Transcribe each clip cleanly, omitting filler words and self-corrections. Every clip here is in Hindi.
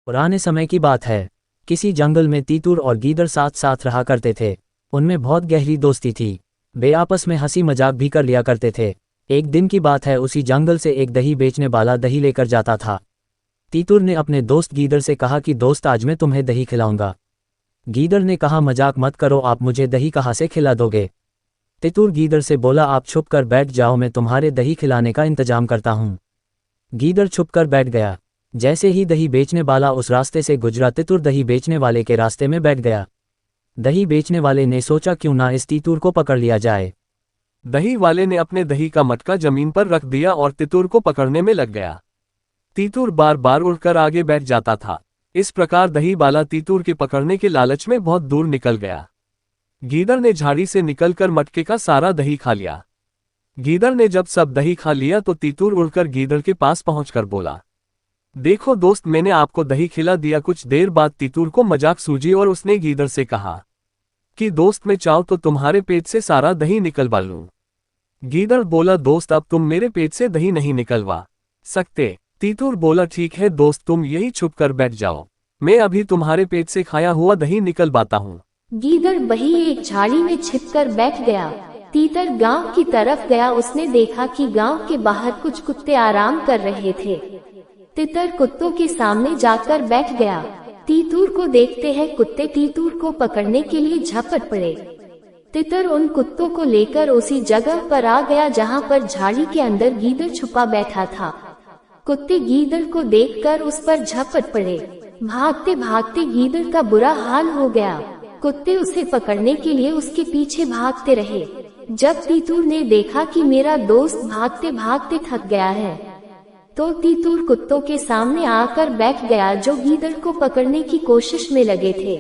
पुराने समय की बात है। किसी जंगल में तीतुर और गीदड़ साथ साथ रहा करते थे। उनमें बहुत गहरी दोस्ती थी। वे आपस में हंसी मजाक भी कर लिया करते थे। एक दिन की बात है, उसी जंगल से एक दही बेचने वाला दही लेकर जाता था। तीतुर ने अपने दोस्त गीदड़ से कहा कि दोस्त, आज मैं तुम्हें दही खिलाऊंगा। गीदड़ ने कहा, मजाक मत करो, आप मुझे दही कहाँ से खिला दोगे। तीतुर गीदड़ से बोला, आप छुप कर बैठ जाओ, मैं तुम्हारे दही खिलाने का इंतजाम करता हूँ। गीदड़ छुप कर बैठ गया। जैसे ही दही बेचने वाला उस रास्ते से गुजरा, तीतुर दही बेचने वाले के रास्ते में बैठ गया। दही बेचने वाले ने सोचा, क्यों ना इस तीतुर को पकड़ लिया जाए। दही वाले ने अपने दही का मटका जमीन पर रख दिया और तीतुर को पकड़ने में लग गया। तीतुर बार बार उड़कर आगे बैठ जाता था। इस प्रकार दही वाला तीतुर के पकड़ने के लालच में बहुत दूर निकल गया। गीदड़ ने झाड़ी से निकलकर मटके का सारा दही खा लिया। गीदड़ ने जब सब दही खा लिया तो तीतुर उड़कर गीदड़ के पास पहुंचकर बोला, देखो दोस्त, मैंने आपको दही खिला दिया। कुछ देर बाद तीतुर को मजाक सूझी और उसने गीदड़ से कहा कि दोस्त, मैं चाहूं तो तुम्हारे पेट से सारा दही निकलवा लूं। गीदड़ बोला, दोस्त, अब तुम मेरे पेट से दही नहीं निकलवा सकते। तीतुर बोला, ठीक है दोस्त, तुम यही छुप कर बैठ जाओ, मैं अभी तुम्हारे पेट से खाया हुआ दही निकलवाता हूँ। गीदड़ वही एक झाड़ी में छिपकर बैठ गया। तीतर गांव की तरफ गया। उसने देखा कि गांव के बाहर कुछ कुत्ते आराम कर रहे थे। तितर कुत्तों के सामने जाकर बैठ गया। तीतुर को देखते हैं कुत्ते तीतुर को पकड़ने के लिए झपट पड़े। तितर उन कुत्तों को लेकर उसी जगह पर आ गया जहां पर झाड़ी के अंदर गीदड़ छुपा बैठा था। कुत्ते गीदड़ को देखकर उस पर झपट पड़े। भागते भागते गीदड़ का बुरा हाल हो गया। कुत्ते उसे पकड़ने के लिए उसके पीछे भागते रहे। जब तीतुर ने देखा कि मेरा दोस्त भागते भागते थक गया है, तो तीतुर कुत्तों के सामने आकर बैठ गया जो गीदड़ को पकड़ने की कोशिश में लगे थे।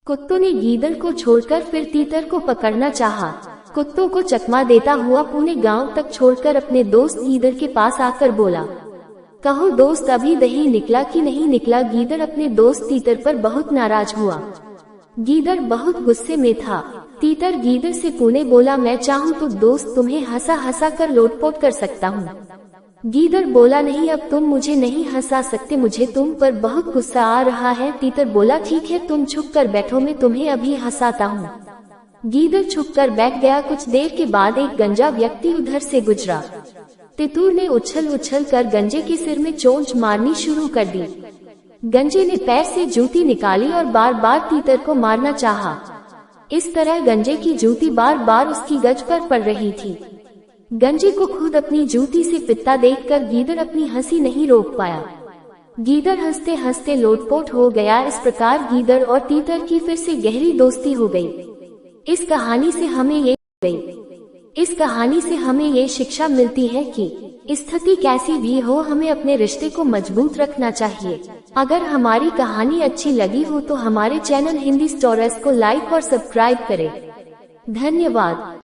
कुत्तों ने गीदड़ को छोड़कर फिर तीतर को पकड़ना चाहा। कुत्तों को चकमा देता हुआ पूरे गांव तक छोड़कर अपने दोस्त गीदड़ के पास आकर बोला, कहो दोस्त, अभी दही निकला कि नहीं निकला। गीदड़ अपने दोस्त तीतर पर बहुत नाराज हुआ। गीदड़ बहुत गुस्से में था। तीतर गीदड़ से पुणे बोला, मैं चाहूँ तो दोस्त तुम्हें हंसा हंसा कर लोटपोट कर सकता हूँ। गीदड़ बोला, नहीं, अब तुम मुझे नहीं हंसा सकते, मुझे तुम पर बहुत गुस्सा आ रहा है। तीतर बोला, ठीक है, तुम छुप कर बैठो, मैं तुम्हें अभी हंसाता हूँ। गीदड़ छुप कर बैठ गया। कुछ देर के बाद एक गंजा व्यक्ति उधर से गुजरा। तीतुर ने उछल उछल कर गंजे के सिर में चोंच मारनी शुरू कर दी। गंजे ने पैर से जूती निकाली और बार बार तीतर को मारना चाहा। इस तरह गंजे की जूती बार बार उसकी गज पर पड़ रही थी। गंजे को खुद अपनी जूती से पिटता देखकर गीदड़ अपनी हंसी नहीं रोक पाया। गीदड़ हंसते हंसते लोटपोट हो गया। इस प्रकार गीदड़ और तीतर की फिर से गहरी दोस्ती हो गई। इस कहानी से हमें ये शिक्षा मिलती है कि स्थिति कैसी भी हो, हमें अपने रिश्ते को मजबूत रखना चाहिए। अगर हमारी कहानी अच्छी लगी हो तो हमारे चैनल हिंदी स्टोरीज को लाइक और सब्सक्राइब करें। धन्यवाद।